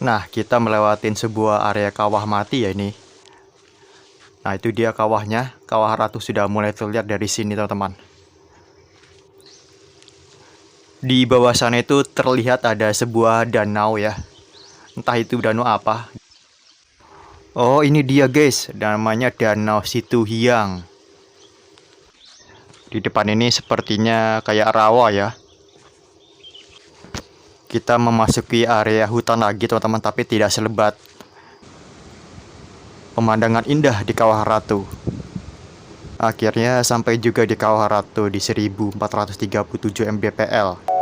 Nah, kita melewatin sebuah area kawah mati ya ini. Nah, itu dia kawahnya. Kawah Ratu sudah mulai terlihat dari sini, teman-teman. Di bawah sana itu terlihat ada sebuah danau ya. Entah itu danau apa. Oh, ini dia guys. Namanya Danau Situhiang. Di depan ini sepertinya kayak rawa ya. Kita memasuki area hutan lagi, teman-teman, tapi tidak selebat. Pemandangan indah di Kawah Ratu. Akhirnya sampai juga di Kawah Ratu di 1437 mdpl.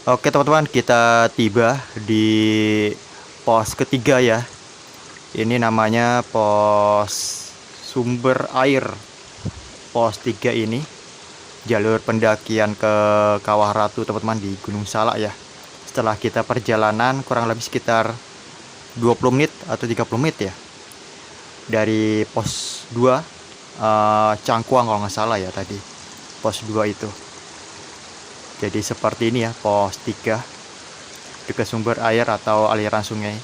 Oke teman-teman, kita tiba di pos ketiga ya. Ini namanya pos sumber air. Pos 3 ini jalur pendakian ke Kawah Ratu teman-teman di Gunung Salak ya. Setelah kita perjalanan kurang lebih sekitar 20 menit atau 30 menit ya. Dari pos 2 Cangkuang kalau nggak salah ya tadi. Pos 2 itu. Jadi seperti ini ya, pos 3 dekat sumber air atau aliran sungai.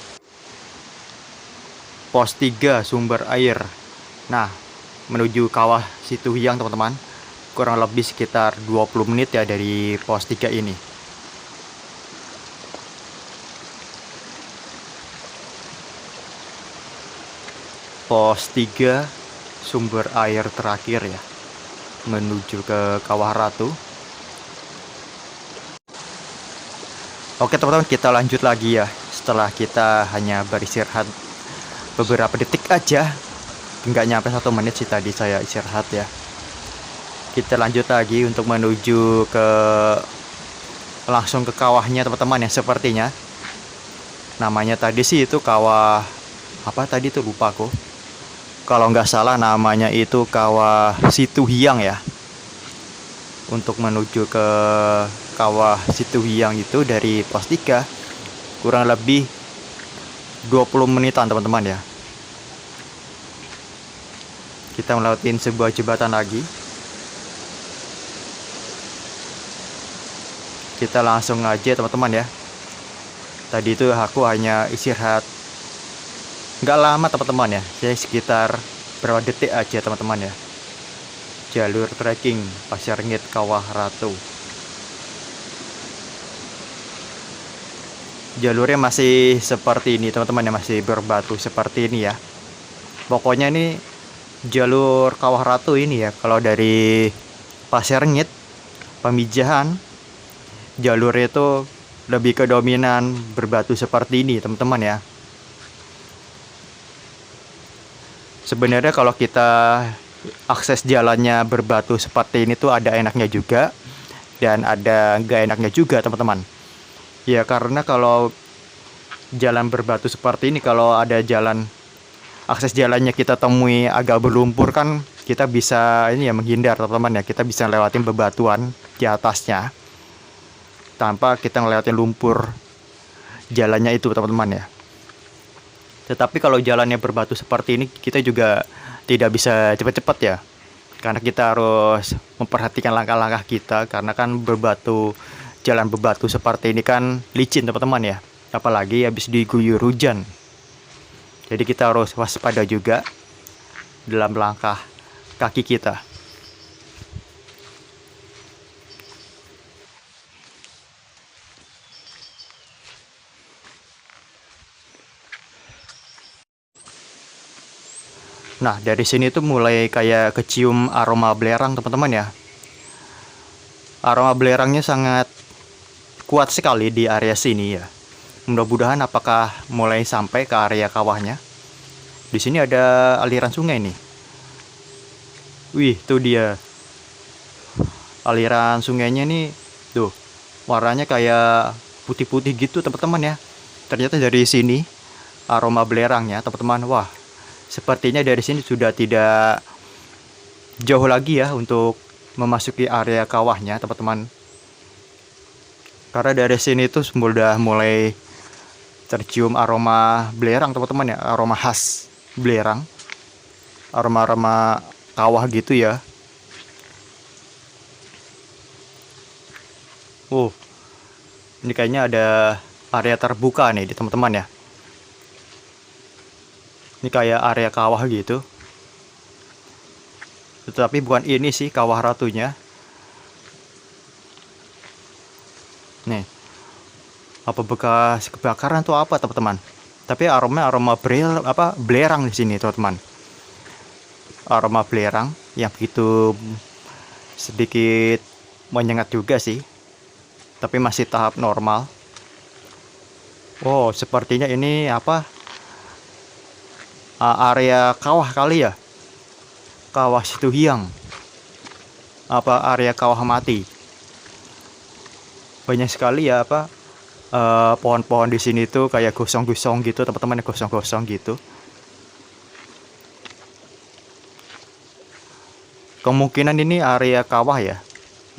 Pos 3 sumber air. Nah, menuju Kawah Situhiang teman-teman. Kurang lebih sekitar 20 menit ya dari pos 3 ini. Pos 3 sumber air terakhir ya. Menuju ke Kawah Ratu. Oke teman-teman, kita lanjut lagi ya. Setelah kita hanya beristirahat beberapa detik aja, nggak nyampe 1 menit sih tadi saya istirahat ya. Kita lanjut lagi untuk menuju ke langsung ke kawahnya teman-teman ya, sepertinya. Namanya tadi sih itu kawah apa tadi tuh lupa aku. Kalau nggak salah namanya itu Kawah Situhiang ya. Untuk menuju ke Kawah Situhiang itu dari pos 3 kurang lebih 20 menitan teman-teman ya. Kita melewati sebuah jembatan lagi. Kita langsung aja teman-teman ya. Tadi itu aku hanya istirahat nggak lama teman-teman ya. Saya sekitar berapa detik aja teman-teman ya. Jalur trekking Pasir Rengit Kawah Ratu. Jalurnya masih seperti ini teman-teman ya, masih berbatu seperti ini ya. Pokoknya ini jalur Kawah Ratu ini ya, kalau dari Pasir Rengit Pamijahan jalurnya itu lebih ke dominan berbatu seperti ini teman-teman ya. Sebenarnya kalau kita akses jalannya berbatu seperti ini tuh ada enaknya juga dan ada nggak enaknya juga teman-teman. Ya karena kalau jalan berbatu seperti ini, kalau ada jalan akses jalannya kita temui agak berlumpur kan, kita bisa ini ya menghindar teman-teman ya. Kita bisa lewatin bebatuan di atasnya tanpa kita ngelewatin lumpur jalannya itu teman-teman ya. Tetapi kalau jalannya berbatu seperti ini, kita juga tidak bisa cepat-cepat ya. Karena kita harus memperhatikan langkah-langkah kita, karena kan jalan berbatu seperti ini kan licin teman-teman ya. Apalagi habis diguyur hujan. Jadi kita harus waspada juga dalam langkah kaki kita. Nah, dari sini tuh mulai kayak kecium aroma belerang, teman-teman ya. Aroma belerangnya sangat kuat sekali di area sini ya. Mudah-mudahan apakah mulai sampai ke area kawahnya. Di sini ada aliran sungai nih. Wih, tuh dia. Aliran sungainya nih, tuh. Warnanya kayak putih-putih gitu, teman-teman ya. Ternyata dari sini aroma belerangnya, teman-teman. Wah, sepertinya dari sini sudah tidak jauh lagi ya untuk memasuki area kawahnya, teman-teman. Karena dari sini tuh sudah mulai tercium aroma belerang, teman-teman ya, aroma khas belerang, aroma-aroma kawah gitu ya. Ini kayaknya ada area terbuka nih, teman-teman ya. Ini kayak area kawah gitu. Tetapi bukan ini sih kawah ratunya. Nih. Apa bekas kebakaran atau apa, teman-teman? Tapi aroma belerang di sini, teman-teman. Aroma belerang yang begitu sedikit menyengat juga sih. Tapi masih tahap normal. Oh, sepertinya ini area kawah kali ya. Kawah Situhiang. Apa area kawah mati. Banyak sekali ya pohon-pohon di sini tuh kayak gosong-gosong gitu, teman-teman, gosong-gosong gitu. Kemungkinan ini area kawah ya.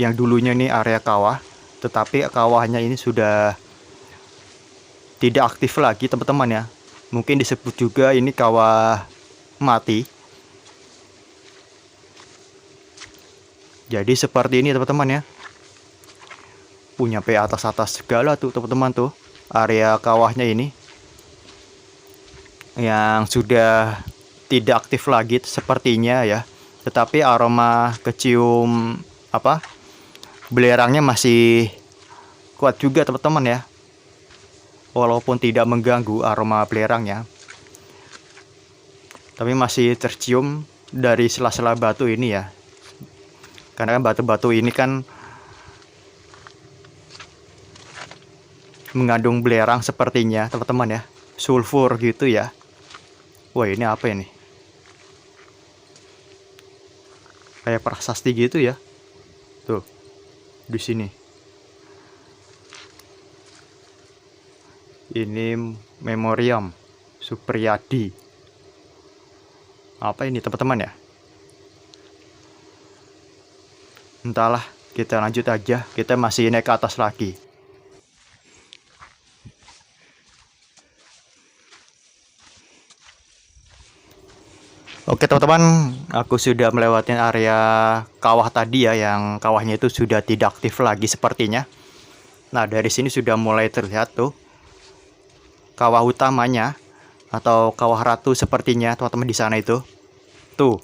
Yang dulunya ini area kawah, tetapi kawahnya ini sudah tidak aktif lagi, teman-teman ya. Mungkin disebut juga ini kawah mati. Jadi seperti ini, teman-teman ya. Punya sampai atas-atas segala tuh, teman-teman tuh. Area kawahnya ini yang sudah tidak aktif lagi sepertinya ya. Tetapi aroma kecium belerangnya masih kuat juga, teman-teman ya. Walaupun tidak mengganggu aroma belerangnya, tapi masih tercium dari sela-sela batu ini ya. Karena kan batu-batu ini kan mengandung belerang sepertinya, teman-teman ya. Sulfur gitu ya. Wah, ini apa ini? Kayak prasasti gitu ya. Tuh. Di sini. Ini memoriam Supriyadi. Apa ini, teman-teman ya? Entahlah, kita lanjut aja. Kita masih naik ke atas lagi. Oke, teman-teman, aku sudah melewati area kawah tadi ya, yang kawahnya itu sudah tidak aktif lagi sepertinya. Nah, dari sini sudah mulai terlihat tuh kawah utamanya atau kawah ratu sepertinya, teman-teman, di sana itu. Tuh.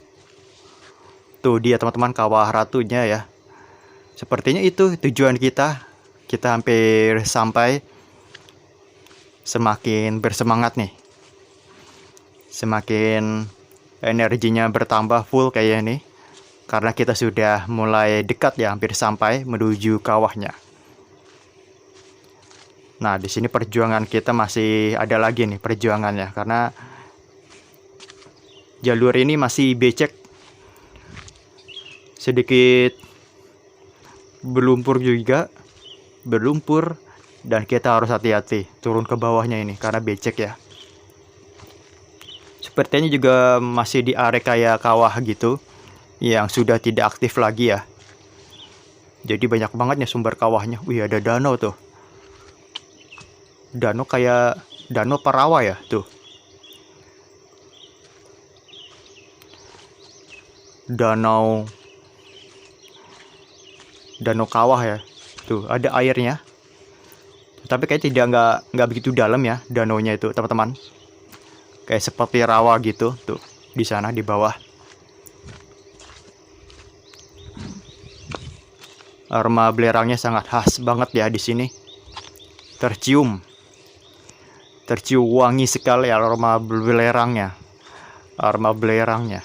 Tuh dia, teman-teman, kawah ratunya ya. Sepertinya itu tujuan kita. Kita hampir sampai. Semakin bersemangat nih. Semakin energinya bertambah full kayak ini. Karena kita sudah mulai dekat ya, hampir sampai menuju kawahnya. Nah, di sini perjuangan kita masih ada lagi nih perjuangannya, karena jalur ini masih becek, sedikit berlumpur juga, dan kita harus hati-hati turun ke bawahnya ini karena becek ya. Sepertinya juga masih di area kayak kawah gitu yang sudah tidak aktif lagi ya. Jadi banyak banget ya sumber kawahnya. Wih, ada danau tuh. Danau kayak danau Parawa ya tuh. Danau kawah ya. Tuh, ada airnya. Tapi kayak nggak begitu dalam ya danaunya itu, teman-teman. Kayak seperti rawa gitu tuh di sana di bawah. Aroma belerangnya sangat khas banget ya di sini. Tercium wangi sekali aroma belerangnya. aroma belerangnya.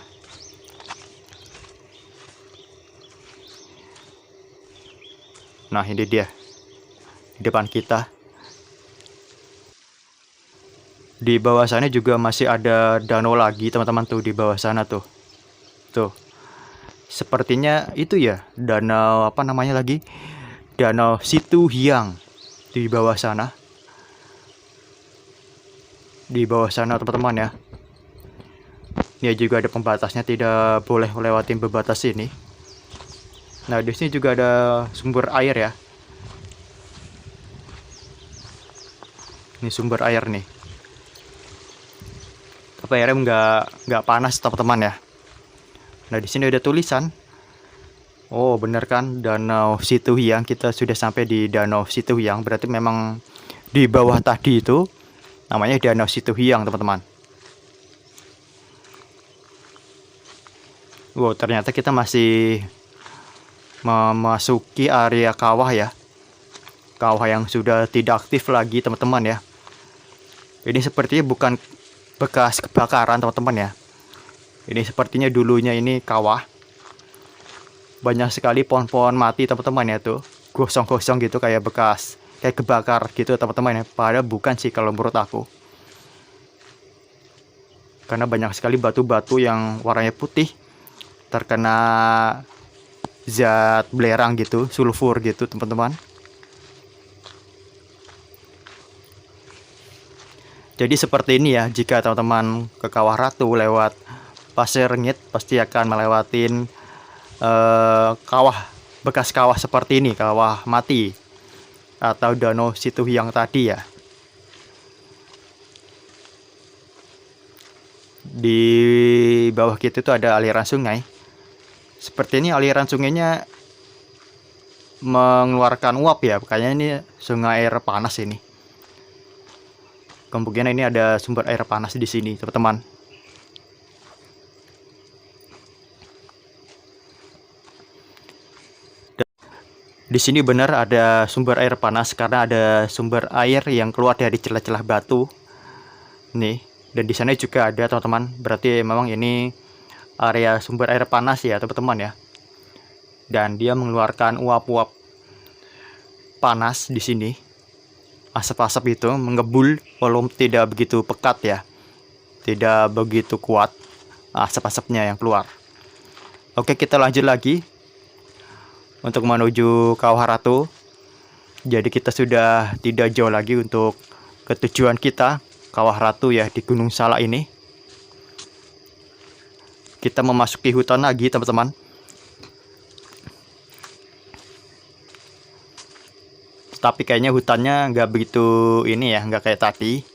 Nah, ini dia di depan kita. Di bawah sana juga masih ada danau lagi, teman-teman, tuh di bawah sana tuh. Tuh. Sepertinya itu ya, danau apa namanya lagi? Danau Situ Hiang di bawah sana. Di bawah sana, teman-teman ya. Ini juga ada pembatasnya, tidak boleh lewatin pembatas ini. Nah, di sini juga ada sumber air ya. Ini sumber air nih. Tapi airnya nggak panas, teman-teman ya. Nah, di sini ada tulisan. Oh, bener kan? Danau Situ Hiang. Kita sudah sampai di Danau Situ Hiang. Berarti memang di bawah tadi itu namanya Danau Situ Hiang, teman-teman. Wow, ternyata kita masih memasuki area kawah ya. Kawah yang sudah tidak aktif lagi, teman-teman ya. Ini sepertinya bukan bekas kebakaran, teman-teman ya. Ini sepertinya dulunya ini kawah. Banyak sekali pohon-pohon mati, teman-teman ya tuh. Gosong-gosong gitu, kayak bekas kayak kebakar gitu, teman-teman ya. Padahal bukan sih kalau menurut aku. Karena banyak sekali batu-batu yang warnanya putih, terkena zat belerang gitu, sulfur gitu, teman-teman. Jadi seperti ini ya, jika teman-teman ke Kawah Ratu lewat Pasir Rengit, pasti akan melewatin kawah, bekas kawah seperti ini, kawah mati atau Danau Situ Hiang tadi ya. Di bawah kita itu ada aliran sungai. Seperti ini aliran sungainya mengeluarkan uap ya, kayaknya ini sungai air panas ini. Kemungkinan ini ada sumber air panas di sini, teman-teman. Di sini benar ada sumber air panas karena ada sumber air yang keluar dari celah-celah batu. Nih, dan di sana juga ada, teman-teman. Berarti memang ini area sumber air panas ya, teman-teman ya. Dan dia mengeluarkan uap-uap panas di sini. Asap-asap itu mengebul, walau tidak begitu pekat ya. Tidak begitu kuat asap-asapnya yang keluar. Oke, kita lanjut lagi untuk menuju Kawah Ratu. Jadi kita sudah tidak jauh lagi untuk ke tujuan kita, Kawah Ratu ya, di Gunung Salak ini. Kita memasuki hutan lagi, teman-teman. Tapi kayaknya hutannya nggak begitu ini ya, nggak kayak tadi.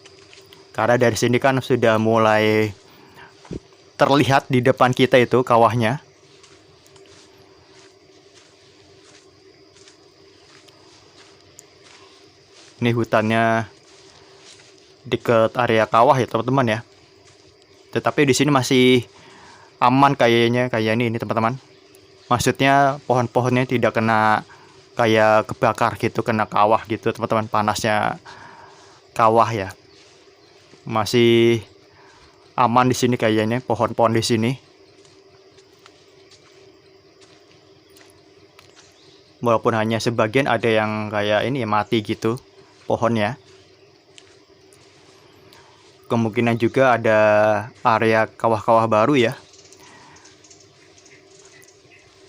Karena dari sini kan sudah mulai terlihat di depan kita itu kawahnya. Ini hutannya dekat area kawah ya, teman-teman ya. Tetapi di sini masih aman kayaknya, kayak ini teman-teman. Maksudnya pohon-pohonnya tidak kena kayak kebakar gitu, kena kawah gitu, teman-teman. Panasnya kawah ya. Masih aman di sini kayaknya, pohon-pohon di sini. Walaupun hanya sebagian ada yang kayak ini ya, mati gitu pohonnya. Kemungkinan juga ada area kawah-kawah baru ya.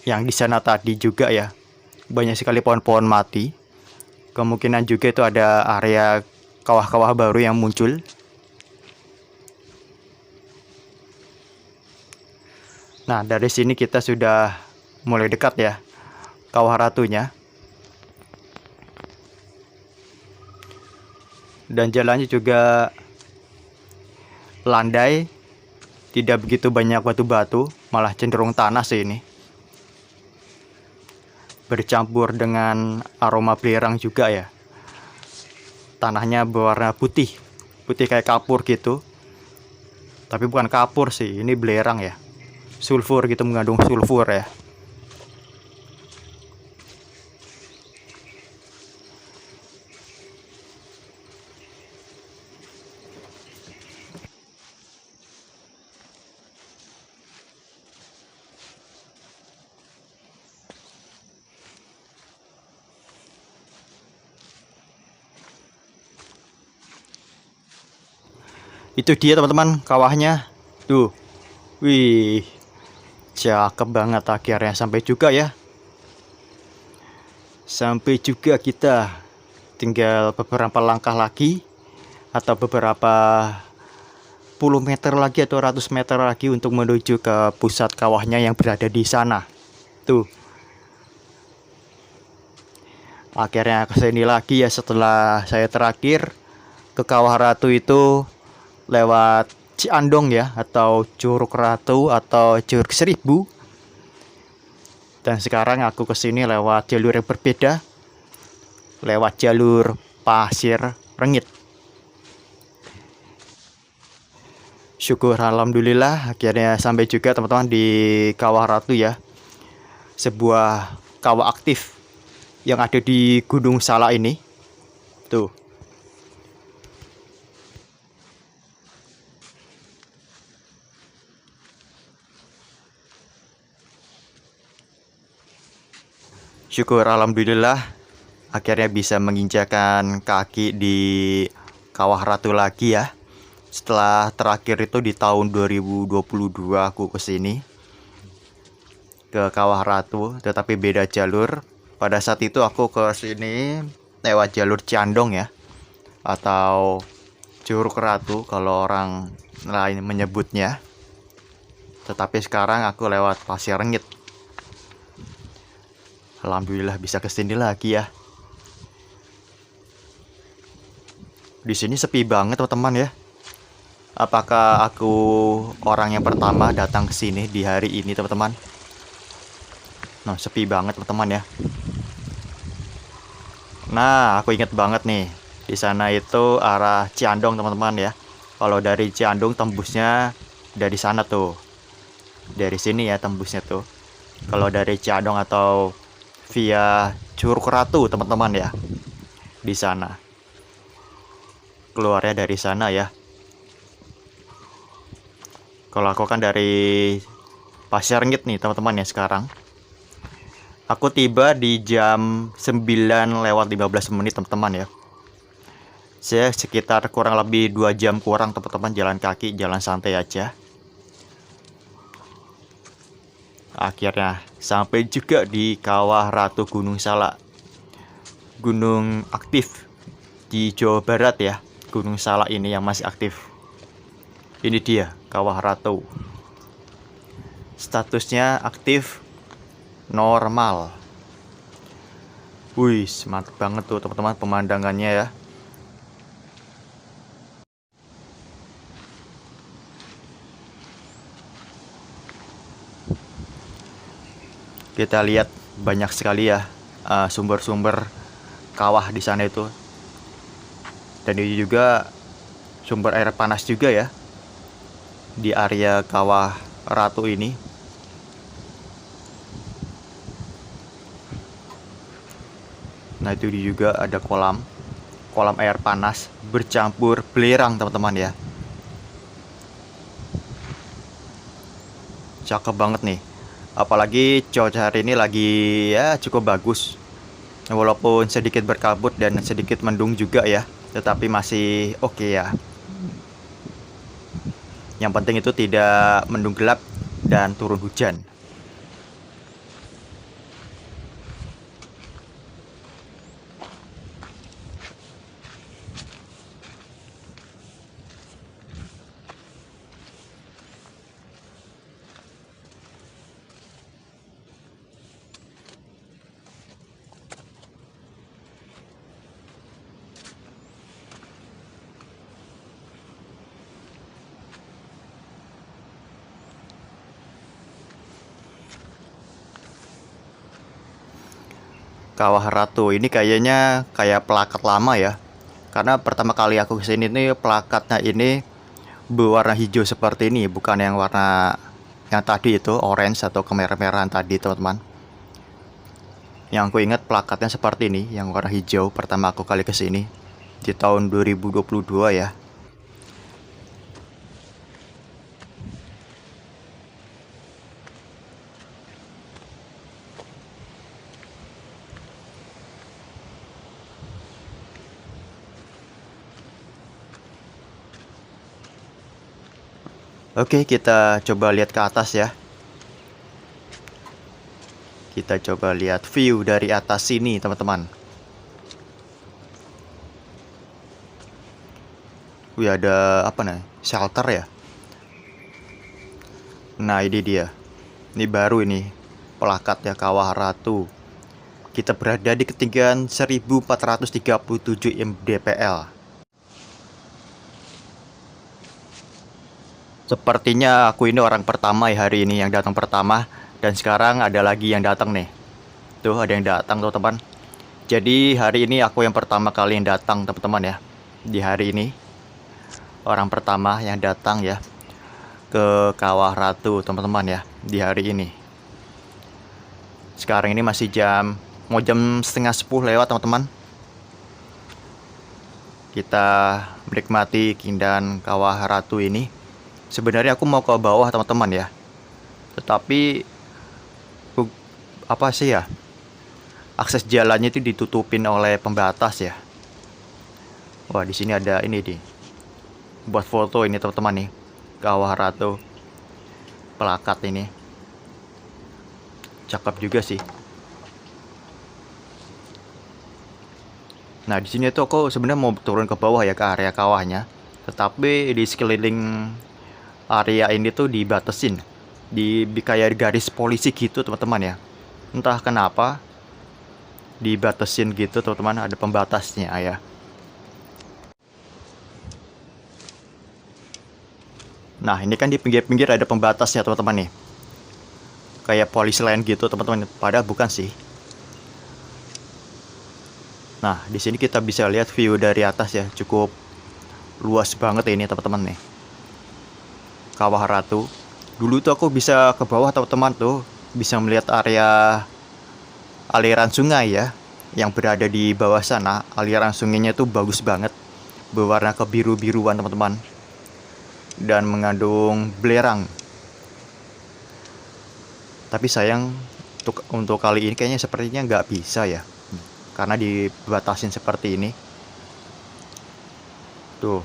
Yang di sana tadi juga ya, banyak sekali pohon-pohon mati. Kemungkinan juga itu ada area kawah-kawah baru yang muncul. Nah, dari sini kita sudah mulai dekat ya, Kawah Ratunya. Dan jalannya juga landai, tidak begitu banyak batu-batu, malah cenderung tanah sih ini. Bercampur dengan aroma belerang juga ya. Tanahnya berwarna putih, putih kayak kapur gitu. Tapi bukan kapur sih, ini belerang ya. Sulfur gitu, mengandung sulfur ya. Itu dia teman-teman kawahnya. Tuh. Wih. Cakep banget, akhirnya sampai juga ya. Sampai juga kita. Tinggal beberapa langkah lagi atau beberapa puluh meter lagi atau ratus meter lagi untuk menuju ke pusat kawahnya yang berada di sana. Tuh. Akhirnya kesini lagi ya setelah saya terakhir ke Kawah Ratu itu lewat Ciandong ya, atau Curug Ratu atau Curug Seribu. Dan sekarang aku kesini lewat jalur yang berbeda, lewat jalur Pasir Rengit. Syukur alhamdulillah akhirnya sampai juga teman-teman di Kawah Ratu ya. Sebuah kawah aktif yang ada di Gunung Salak ini. Tuh. Syukur alhamdulillah akhirnya bisa menginjakan kaki di Kawah Ratu lagi ya. Setelah terakhir itu di tahun 2022 aku kesini ke Kawah Ratu, tetapi beda jalur. Pada saat itu aku ke sini lewat jalur Ciandong ya, atau Curug Ratu kalau orang lain menyebutnya. Tetapi sekarang aku lewat Pasir Rengit. Alhamdulillah bisa kesini lagi ya. Di sini sepi banget teman-teman ya. Apakah aku orang yang pertama datang ke sini di hari ini teman-teman? Nah, sepi banget teman-teman ya. Nah, aku inget banget nih. Di sana itu arah Ciandong teman-teman ya. Kalau dari Ciandong tembusnya dari sana tuh. Dari sini ya tembusnya tuh. Kalau dari Ciandong atau via Curug Ratu teman-teman ya. Di sana. Keluarnya dari sana ya. Kalau aku kan dari Pasir Rengit nih teman-teman ya sekarang. Aku tiba di jam 9:15 teman-teman ya. Saya sekitar kurang lebih 2 jam kurang teman-teman jalan kaki, jalan santai aja. Akhirnya sampai juga di Kawah Ratu Gunung Salak. Gunung aktif di Jawa Barat ya. Gunung Salak ini yang masih aktif. Ini dia Kawah Ratu. Statusnya aktif normal. Wih, mantap banget tuh teman-teman pemandangannya ya. Kita lihat banyak sekali ya sumber-sumber kawah di sana itu. Dan ini juga sumber air panas juga ya di area Kawah Ratu ini. Nah, itu juga ada kolam air panas bercampur belerang teman-teman ya. Cakep banget nih. Apalagi cuaca hari ini lagi ya cukup bagus. Walaupun sedikit berkabut dan sedikit mendung juga ya, tetapi masih oke ya. Yang penting itu tidak mendung gelap dan turun hujan. Kawah Ratu ini kayaknya kayak plakat lama ya. Karena pertama kali aku kesini nih plakatnya ini berwarna hijau seperti ini, bukan yang warna yang tadi itu orange atau kemerah-merahan tadi teman-teman. Yang aku ingat plakatnya seperti ini, yang warna hijau pertama aku kali kesini di tahun 2022 ya. Oke, kita coba lihat ke atas ya. Kita coba lihat view dari atas sini, teman-teman. Wih, ada apa nih? Shelter ya? Nah, ini dia. Ini baru ini. Pelakat ya, Kawah Ratu. Kita berada di ketinggian 1437 mdpl. Sepertinya aku ini orang pertama ya hari ini yang datang pertama. Dan sekarang ada lagi yang datang nih. Tuh, ada yang datang tuh, teman. Jadi hari ini aku yang pertama kali yang datang, teman-teman ya. Di hari ini orang pertama yang datang ya ke Kawah Ratu, teman-teman ya, di hari ini. Sekarang ini masih mau jam setengah 10 lewat, teman-teman. Kita menikmati keindahan Kawah Ratu ini. Sebenarnya aku mau ke bawah, teman-teman ya. Tetapi apa sih ya? Akses jalannya itu ditutupin oleh pembatas ya. Wah, di sini ada ini nih. Buat foto ini, teman-teman nih. Kawah Ratu. Pelakat ini. Cakep juga sih. Nah, di sini tuh aku sebenarnya mau turun ke bawah ya, ke area kawahnya. Tetapi di sekeliling area ini tuh dibatasin. Di kayak garis polisi gitu, teman-teman ya. Entah kenapa dibatasin gitu, teman-teman, ada pembatasnya ya. Nah, ini kan di pinggir-pinggir ada pembatas ya, teman-teman nih. Kayak polisi lain gitu, teman-teman. Padahal bukan sih. Nah, di sini kita bisa lihat view dari atas ya, cukup luas banget ini, teman-teman nih. Kawah Ratu. Dulu tuh aku bisa ke bawah, teman-teman tuh, bisa melihat area aliran sungai ya, yang berada di bawah sana. Aliran sungainya tuh bagus banget, berwarna kebiru-biruan, teman-teman, dan mengandung belerang. Tapi sayang untuk kali ini kayaknya sepertinya nggak bisa ya, karena dibatasin seperti ini. Tuh,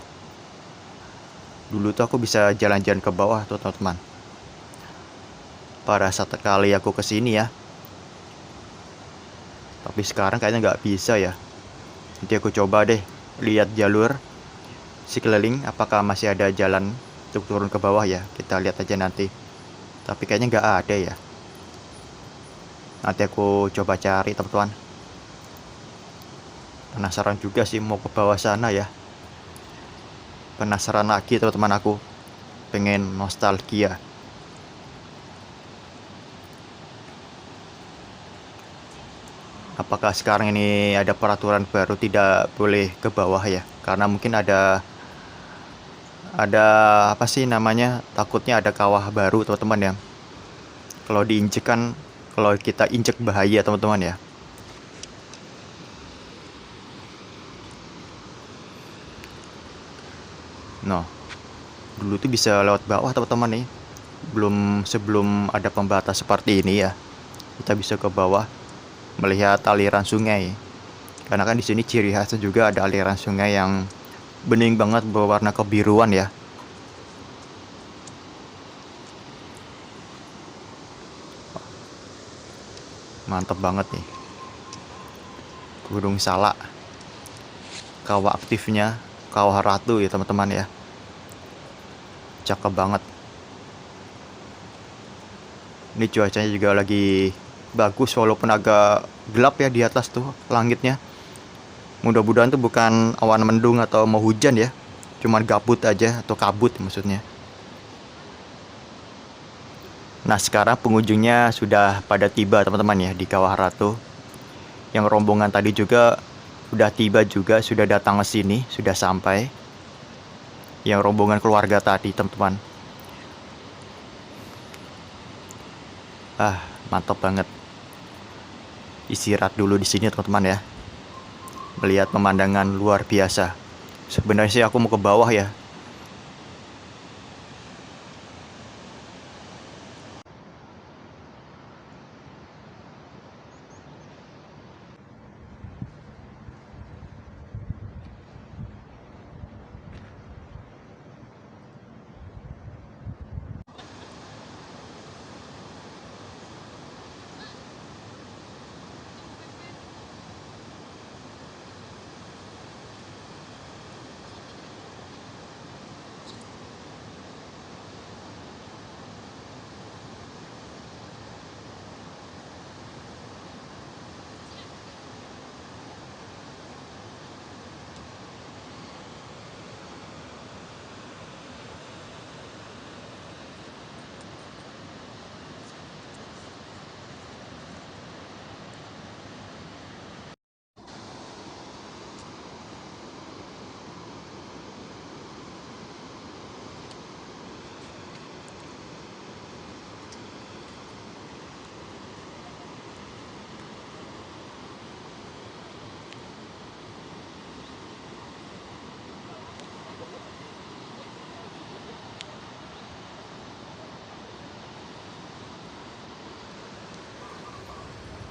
dulu tuh aku bisa jalan-jalan ke bawah tuh, teman-teman. Pada saat kali aku kesini ya. Tapi sekarang kayaknya nggak bisa ya. Nanti aku coba deh lihat jalur sekeliling, apakah masih ada jalan untuk turun ke bawah ya. Kita lihat aja nanti. Tapi kayaknya nggak ada ya. Nanti aku coba cari, teman-teman. Penasaran juga sih mau ke bawah sana ya. Penasaran lagi, teman-teman, aku pengen nostalgia. Apakah sekarang ini ada peraturan baru tidak boleh ke bawah ya? Karena mungkin ada apa sih namanya? Takutnya ada kawah baru, teman-teman ya. Kalau diinjek kan, kalau kita injek bahaya, teman-teman ya. Nah, dulu tuh bisa lewat bawah, teman-teman nih. Sebelum ada pembatas seperti ini ya. Kita bisa ke bawah melihat aliran sungai. Karena kan di sini ciri khasnya juga ada aliran sungai yang bening banget berwarna kebiruan ya. Mantap banget nih. Gunung Salak. Kawah aktifnya Kawah Ratu ya, teman-teman ya. Cakep banget. Ini cuacanya juga lagi bagus walaupun agak gelap ya di atas tuh langitnya. Mudah-mudahan tuh bukan awan mendung atau mau hujan ya. Cuman gabut aja atau kabut maksudnya. Nah, sekarang pengunjungnya sudah pada tiba, teman-teman ya, di Kawah Ratu. Yang rombongan tadi juga udah tiba juga, sudah datang ke sini, sudah sampai. Yang rombongan keluarga tadi, teman-teman. Ah, mantap banget. Istirahat dulu di sini, teman-teman ya. Melihat pemandangan luar biasa. Sebenarnya sih aku mau ke bawah ya.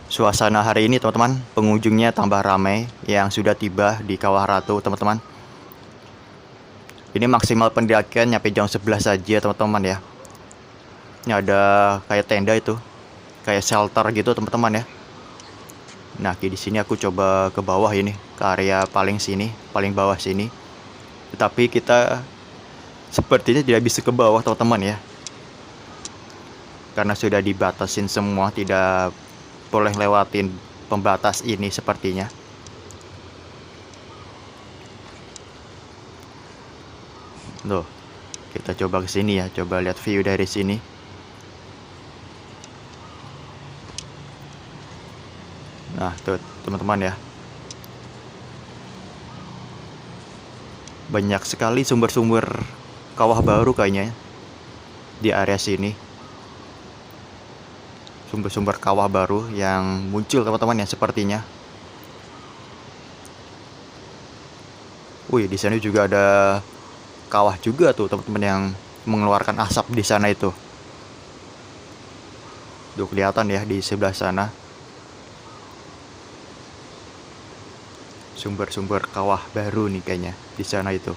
Suasana hari ini teman-teman, pengunjungnya tambah ramai yang sudah tiba di Kawah Ratu teman-teman. Ini maksimal pendakian nyampe jam 11 saja teman-teman ya. Ini ada kayak tenda itu, kayak shelter gitu teman-teman ya. Nah, di sini aku coba ke bawah ini, ke area paling sini, paling bawah sini. Tetapi kita sepertinya tidak bisa ke bawah teman-teman ya. Karena sudah dibatasin semua, tidak boleh lewatin pembatas ini sepertinya. Loh, kita coba ke sini ya, coba lihat view dari sini. Nah, tuh teman-teman ya. Banyak sekali sumber-sumber kawah baru kayaknya di area sini. Sumber-sumber kawah baru yang muncul teman-teman ya sepertinya. Wih, di sana juga ada kawah juga tuh teman-teman yang mengeluarkan asap di sana itu. Tuh kelihatan ya di sebelah sana. Sumber-sumber kawah baru nih kayaknya di sana itu.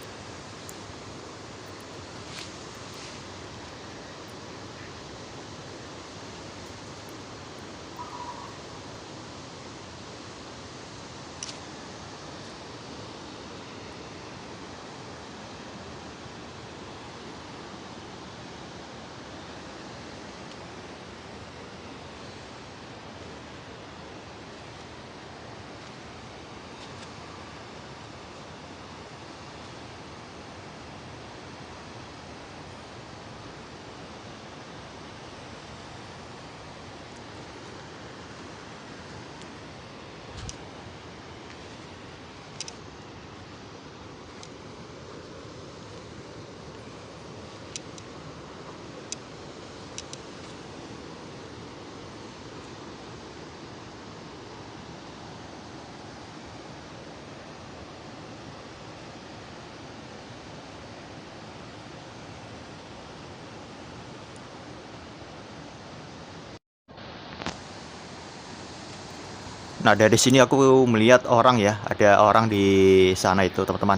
Nah, dari sini aku melihat orang ya, ada orang di sana itu teman-teman.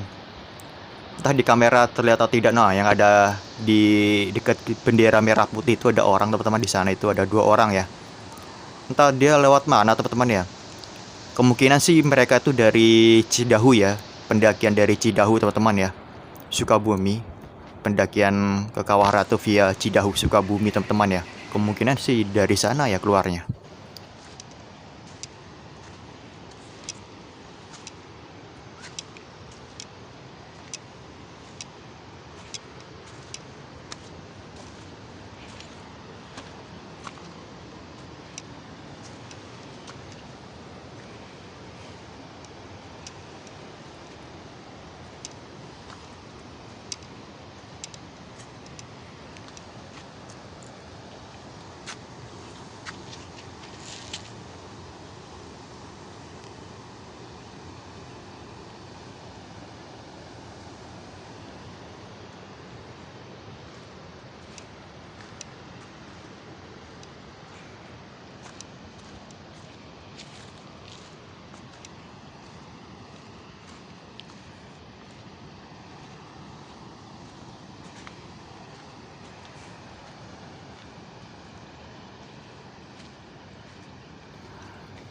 Entah di kamera terlihat atau tidak. Nah, yang ada di dekat bendera merah putih itu ada orang teman-teman, di sana itu ada 2 orang ya. Entah dia lewat mana teman-teman ya. Kemungkinan sih mereka itu dari Cidahu ya, pendakian dari Cidahu teman-teman ya, Sukabumi, pendakian ke Kawah Ratu via Cidahu Sukabumi teman-teman ya. Kemungkinan sih dari sana ya keluarnya.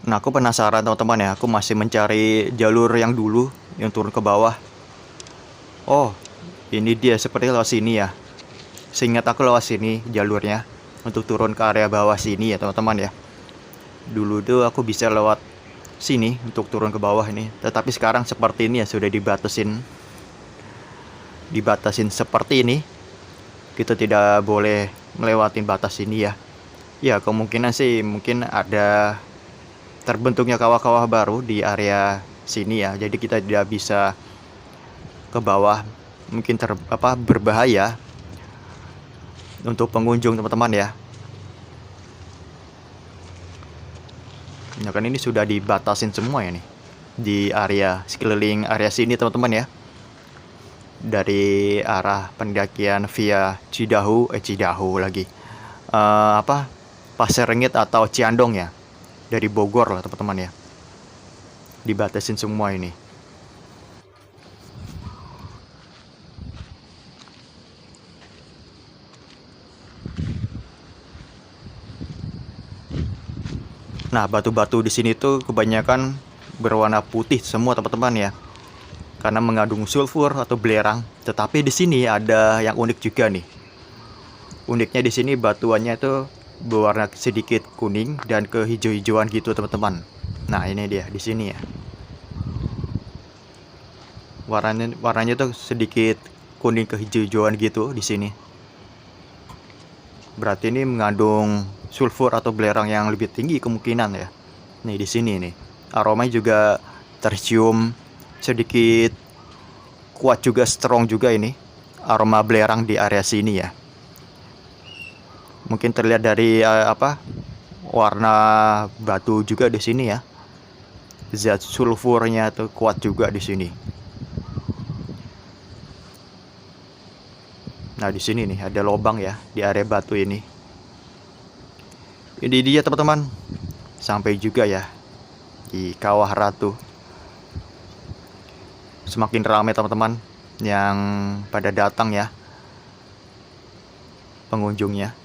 Nah, aku penasaran teman-teman ya, aku masih mencari jalur yang dulu yang turun ke bawah. Oh, ini dia seperti lewat sini ya. Seingat aku lewat sini jalurnya untuk turun ke area bawah sini ya teman-teman ya. Dulu tuh aku bisa lewat sini untuk turun ke bawah ini. Tetapi sekarang seperti ini ya, sudah dibatasin seperti ini. Kita tidak boleh melewati batas ini ya. Ya, kemungkinan sih mungkin ada terbentuknya kawah-kawah baru di area sini ya. Jadi kita tidak bisa ke bawah, mungkin berbahaya untuk pengunjung teman-teman ya. Nah, kan ini sudah dibatasin semua ya nih di area sekeliling area sini teman-teman ya. Dari arah pendakian via Cidahu lagi. Pasir Rengit atau Ciandong ya. dari Bogor lah teman-teman ya. Dibatasin semua ini. Nah, batu-batu di sini tuh kebanyakan berwarna putih semua teman-teman ya. Karena mengandung sulfur atau belerang. Tetapi di sini ada yang unik juga nih. Uniknya di sini batuannya itu berwarna sedikit kuning dan kehijau-hijauan gitu teman-teman. Nah, ini dia di sini ya. Warnanya tuh sedikit kuning kehijau-hijauan gitu di sini. Berarti ini mengandung sulfur atau belerang yang lebih tinggi kemungkinan ya. Nih di sini nih. Aromanya juga tercium sedikit kuat juga, strong juga ini. Aroma belerang di area sini ya. Mungkin terlihat dari warna batu juga di sini ya. Zat sulfurnya tuh kuat juga di sini. Nah, di sini nih ada lubang ya di area batu ini. Ini dia teman-teman. Sampai juga ya di Kawah Ratu. Semakin ramai teman-teman yang pada datang ya pengunjungnya.